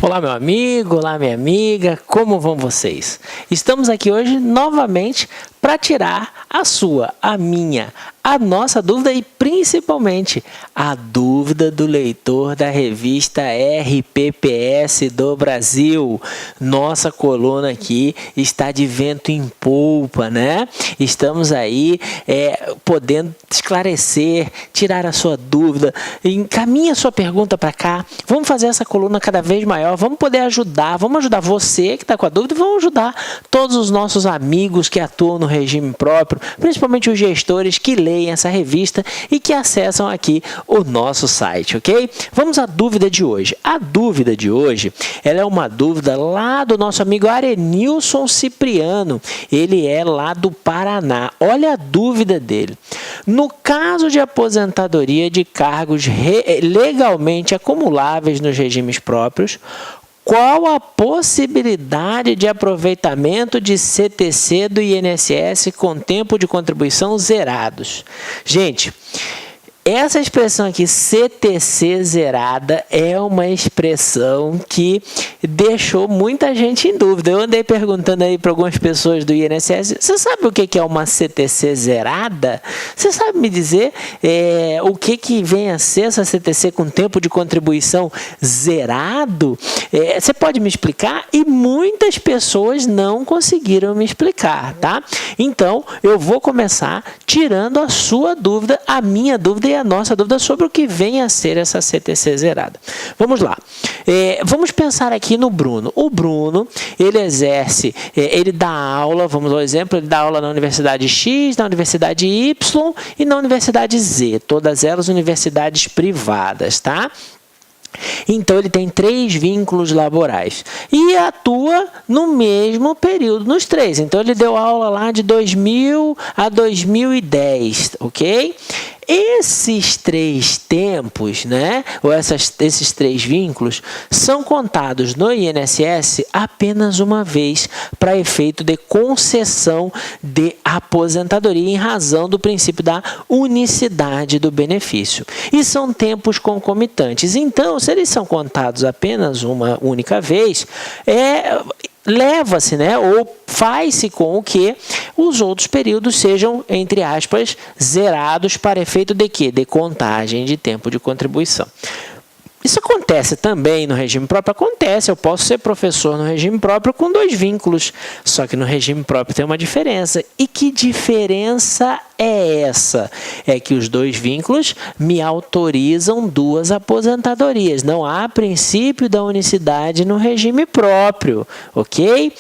Olá, meu amigo, olá, minha amiga, como vão vocês? Estamos aqui hoje novamente para tirar a sua, a minha, a nossa dúvida e principalmente a dúvida do leitor da revista RPPS do Brasil. Nossa coluna aqui está de vento em polpa, né? Estamos aí podendo esclarecer, tirar a sua dúvida, encaminha a sua pergunta para cá. Vamos fazer essa coluna cada vez maior, vamos poder ajudar, vamos ajudar você que está com a dúvida e vamos ajudar todos os nossos amigos que atuam no regime próprio, principalmente os gestores que leem essa revista e que acessam aqui o nosso site, ok? Vamos à dúvida de hoje. A dúvida de hoje, ela é uma dúvida lá do nosso amigo Arenilson Cipriano. Ele é lá do Paraná. Olha a dúvida dele. No caso de aposentadoria de cargos legalmente acumuláveis nos regimes próprios, qual a possibilidade de aproveitamento de CTC do INSS com tempo de contribuição zerados? Gente, essa expressão aqui, CTC zerada, é uma expressão que deixou muita gente em dúvida. Eu andei perguntando aí para algumas pessoas do INSS, você sabe o que é uma CTC zerada? Você sabe me dizer o que vem a ser essa CTC com tempo de contribuição zerado? Você pode me explicar? E muitas pessoas não conseguiram me explicar, tá? Então, eu vou começar tirando a sua dúvida, a minha dúvida e a nossa dúvida sobre o que vem a ser essa CTC zerada. Vamos lá. Vamos pensar aqui no Bruno. O Bruno, ele exerce, ele dá aula, vamos ao exemplo, ele dá aula na Universidade X, na Universidade Y e na Universidade Z, todas elas universidades privadas, tá? Então, ele tem 3 vínculos laborais e atua no mesmo período nos 3. Então, ele deu aula lá de 2000 a 2010, ok? Esses 3 tempos, né, ou esses 3 vínculos, são contados no INSS apenas uma vez para efeito de concessão de aposentadoria em razão do princípio da unicidade do benefício. E são tempos concomitantes. Então, se eles são contados apenas uma única vez, leva-se, né, ou faz-se com que os outros períodos sejam, entre aspas, zerados para efeito de quê? De contagem de tempo de contribuição. Isso acontece também no regime próprio? Acontece, eu posso ser professor no regime próprio com 2 vínculos, só que no regime próprio tem uma diferença. E que diferença é essa? É que os 2 vínculos me autorizam 2 aposentadorias. Não há princípio da unicidade no regime próprio, ok?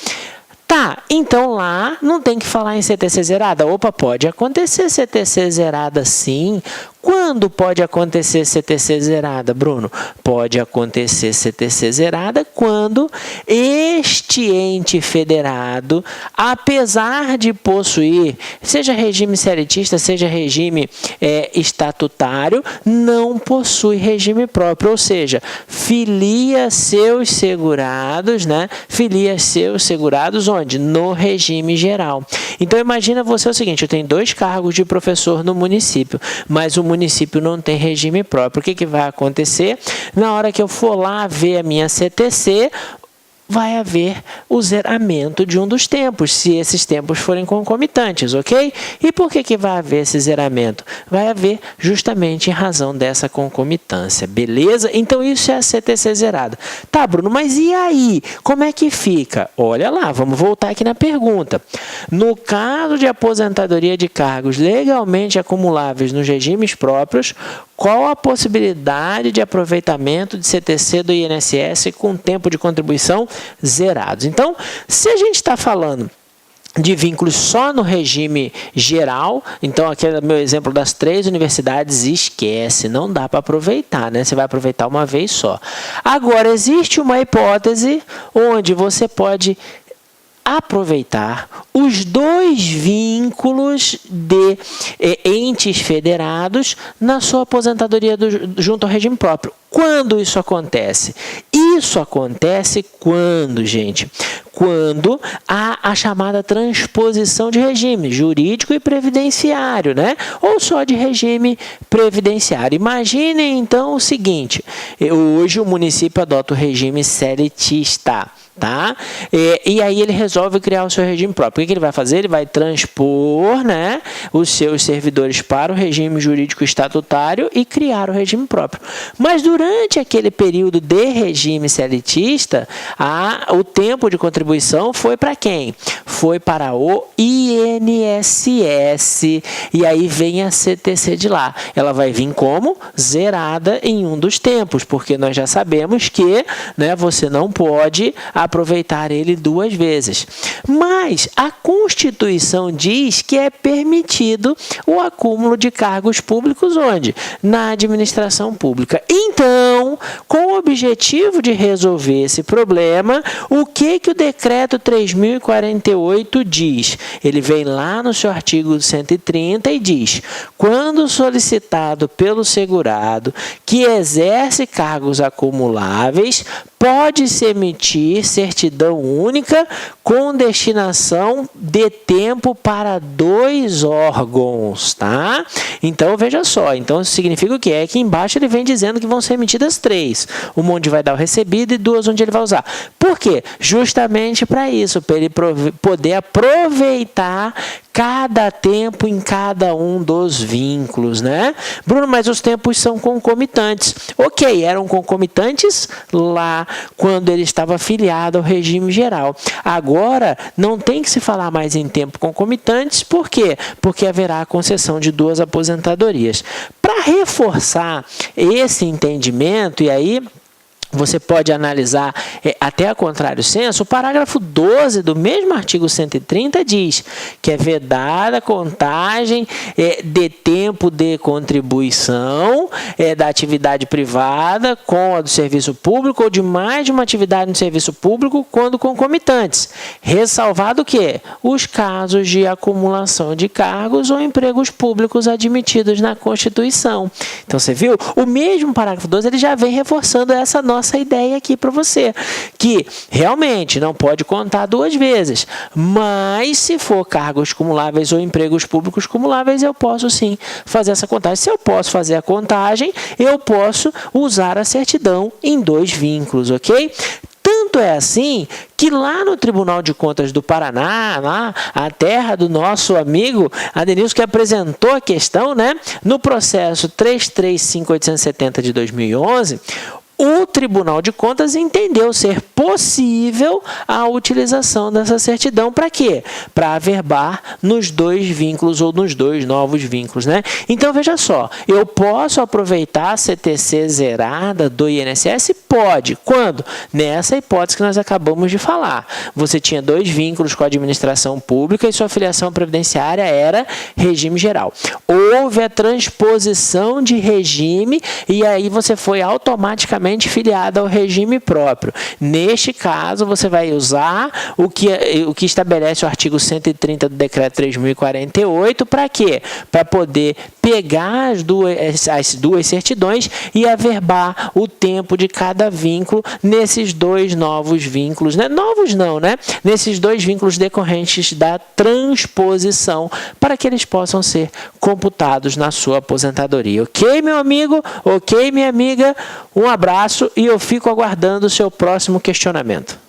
Tá, então lá não tem que falar em CTC zerada. Opa, pode acontecer CTC zerada sim. Quando pode acontecer CTC zerada, Bruno? Pode acontecer CTC zerada quando este ente federado, apesar de possuir, seja regime seletista, seja regime estatutário, não possui regime próprio, ou seja, filia seus segurados, né? Filia seus segurados onde? No regime geral. Então, imagina você o seguinte, eu tenho 2 cargos de professor no município, mas o município não tem regime próprio. O que vai acontecer? Na hora que eu for lá ver a minha CTC, vai haver o zeramento de um dos tempos, se esses tempos forem concomitantes, ok? E por que vai haver esse zeramento? Vai haver justamente em razão dessa concomitância, beleza? Então, isso é a CTC zerada. Tá, Bruno, mas e aí? Como é que fica? Olha lá, vamos voltar aqui na pergunta. No caso de aposentadoria de cargos legalmente acumuláveis nos regimes próprios, qual a possibilidade de aproveitamento de CTC do INSS com tempo de contribuição zerados? Então, se a gente está falando de vínculos só no regime geral, então aquele meu exemplo das 3 universidades, esquece, não dá para aproveitar, né? Você vai aproveitar uma vez só. Agora, existe uma hipótese onde você pode aproveitar os 2 vínculos de entes federados na sua aposentadoria junto ao regime próprio. Quando isso acontece? Isso acontece quando, gente? Quando há a chamada transposição de regime jurídico e previdenciário, né? Ou só de regime previdenciário. Imaginem, então, o seguinte. Hoje o município adota o regime seletista. Tá? E aí ele resolve criar o seu regime próprio. O que ele vai fazer? Ele vai transpor, né, os seus servidores para o regime jurídico estatutário e criar o regime próprio. Mas durante aquele período de regime seletista, o tempo de contribuição foi para quem? Foi para o INSS. E aí vem a CTC de lá. Ela vai vir como? Zerada em um dos tempos, porque nós já sabemos que, né, você não pode aproveitar ele duas vezes. Mas a Constituição diz que é permitido o acúmulo de cargos públicos onde? Na administração pública. Então, com o objetivo de resolver esse problema, o que o decreto 3.048 diz? Ele vem lá no seu artigo 130 e diz: quando solicitado pelo segurado que exerce cargos acumuláveis, pode-se emitir certidão única com destinação de tempo para 2 órgãos, tá? Então, veja só. Então, isso significa o quê? É que embaixo ele vem dizendo que vão ser emitidas 3. Uma onde vai dar o recebido e 2 onde ele vai usar. Por quê? Justamente para isso, para ele poder aproveitar cada tempo em cada um dos vínculos, né? Bruno, mas os tempos são concomitantes. Ok, eram concomitantes lá quando ele estava afiliado ao regime geral. Agora, não tem que se falar mais em tempo concomitantes. Por quê? Porque haverá a concessão de 2 aposentadorias. Para reforçar esse entendimento, e aí você pode analisar até a contrário senso, o parágrafo 12 do mesmo artigo 130 diz que é vedada a contagem de tempo de contribuição da atividade privada com a do serviço público ou de mais de uma atividade no serviço público quando concomitantes. Ressalvado o quê? Os casos de acumulação de cargos ou empregos públicos admitidos na Constituição. Então, você viu? O mesmo parágrafo 12 ele já vem reforçando essa nossa ideia aqui para você, que realmente não pode contar 2 vezes, mas se for cargos cumuláveis ou empregos públicos cumuláveis, eu posso sim fazer essa contagem. Se eu posso fazer a contagem, eu posso usar a certidão em 2 vínculos, ok? Tanto é assim que lá no Tribunal de Contas do Paraná, lá, a terra do nosso amigo Adenilson, que apresentou a questão, né, no processo 335.870 de 2011, o Tribunal de Contas entendeu ser possível a utilização dessa certidão para quê? Para averbar nos 2 vínculos ou nos 2 novos vínculos, né? Então, veja só, eu posso aproveitar a CTC zerada do INSS? Pode. Quando? Nessa hipótese que nós acabamos de falar. Você tinha 2 vínculos com a administração pública e sua filiação previdenciária era regime geral. Houve a transposição de regime e aí você foi automaticamente filiado ao regime próprio. Neste caso, você vai usar o que estabelece o artigo 130 do decreto 3.048 para quê? Para poder pegar as duas certidões e averbar o tempo de cada vínculo nesses 2 novos vínculos, né? Novos não, né? Nesses 2 vínculos decorrentes da transposição para que eles possam ser computados na sua aposentadoria. Ok, meu amigo? Ok, minha amiga? Um abraço e eu fico aguardando o seu próximo questionamento.